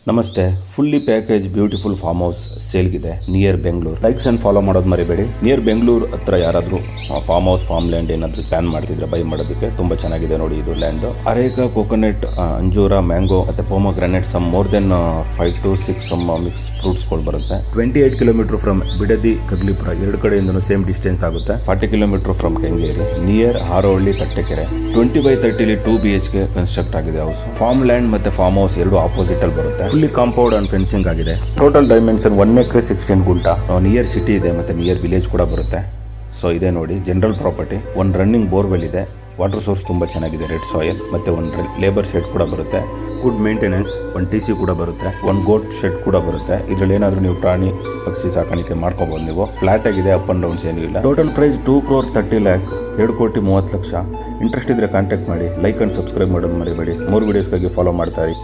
ನಮಸ್ತೆ. Fully package beautiful farm house ಸೇಲ್ಗಿದೆ near Bengaluru. Likes and follow ಮಾಡೋದು ಮರಿಬೇಡಿ. ನಿಯರ್ ಬೆಂಗಳೂರು ಹತ್ರ ಯಾರಾದರೂ ಫಾರ್ಮ್ ಹೌಸ್ ಫಾರ್ಮ್ ಲ್ಯಾಂಡ್ ಏನಾದರೂ ಪ್ಲಾನ್ ಮಾಡ್ತಿದ್ರೆ ಬೈ ಮಾಡೋದಕ್ಕೆ ತುಂಬಾ ಚೆನ್ನಾಗಿದೆ ನೋಡಿ. ಇದು ಲ್ಯಾಂಡ್ ಅರೇಕಾ, ಕೋಕೋನಟ್, ಅಂಜೂರ, ಮ್ಯಾಂಗೋ ಮತ್ತೆ pomegranate some more then 5 to 6 some mix fruits ಗಳು ಬರುತ್ತೆ. 28 ಕಿಲೋಮೀಟರ್ ಫ್ರಮ್ ಬಿಡದಿ, ಕಗ್ಲಿಪುರ ಎರಡು ಕಡೆಯಿಂದನೂ ಸೇಮ್ ಡಿಸ್ಟೆನ್ಸ್ ಆಗುತ್ತೆ. 40 kilometre from Kengeri, near Harohalli, Tattekere. 20/30 2 BHK construct ಆಗಿದೆ ಹೌಸ್. ಫಾರ್ಮ್ ಲ್ಯಾಂಡ್ ಮತ್ತೆ ಫಾರ್ಮ್ ಹೌಸ್ ಎರಡು ಆಪೋಸಿಟ್ ಅಲ್ಲಿ ಬರುತ್ತೆ. ಫುಲ್ಲಿ ಕಾಂಪೌಂಡ್ ಅಂಡ್ ಫೆನ್ಸಿಂಗ್ ಆಗಿದೆ. Total dimension 1 acre 16 gunta. Near city ಇದೆ ಮತ್ತೆ ನಿಯರ್ ವಿಲೇಜ್ ಕೂಡ ಬರುತ್ತೆ. ಸೊ ಇದೆ ನೋಡಿ ಜನರಲ್ ಪ್ರಾಪರ್ಟಿ. ಒಂದು ರನ್ನಿಂಗ್ ಬೋರ್ವೆಲ್ ಇದೆ. ವಾಟರ್ ಸೋರ್ಸ್ ತುಂಬಾ ಚೆನ್ನಾಗಿದೆ, ರೆಡ್ ಸಾಯಿಲ್. ಮತ್ತೆ ಒಂದು ಲೇಬರ್ ಶೆಡ್ ಕೂಡ ಬರುತ್ತೆ. Good maintenance. ಒಂದು TC ಕೂಡ ಬರುತ್ತೆ. ಒಂದು ಗೋಟ್ ಶೆಡ್ ಕೂಡ ಬರುತ್ತೆ. ಇದ್ರಲ್ಲಿ ಏನಾದರೂ ನೀವು ಪ್ರಾಣಿ ಪಕ್ಷಿ ಸಾಕಾಣಿಕೆ ಮಾಡ್ಕೋಬಹುದು ನೀವು. ಫ್ಲಾಟ್ ಆಗಿದೆ, ಅಪ್ ಅಂಡ್ ಡೌನ್ಸ್ ಏನೂ ಇಲ್ಲ. Total price 2,30,00,000, 2,30,00,000. ಇಂಟ್ರೆಸ್ಟ್ ಇದ್ರೆ ಕಾಂಟ್ಯಾಕ್ಟ್ ಮಾಡಿ. ಲೈಕ್ ಅಂಡ್ ಸಬ್ಸ್ಕ್ರೈಬ್ ಮಾಡೋದು ಮರಿಬೇಡಿ. 3 ವಿಡಿಯೋಸ್ಗಾಗಿ ಫಾಲೋ ಮಾಡ್ತಾ ಇರಿ.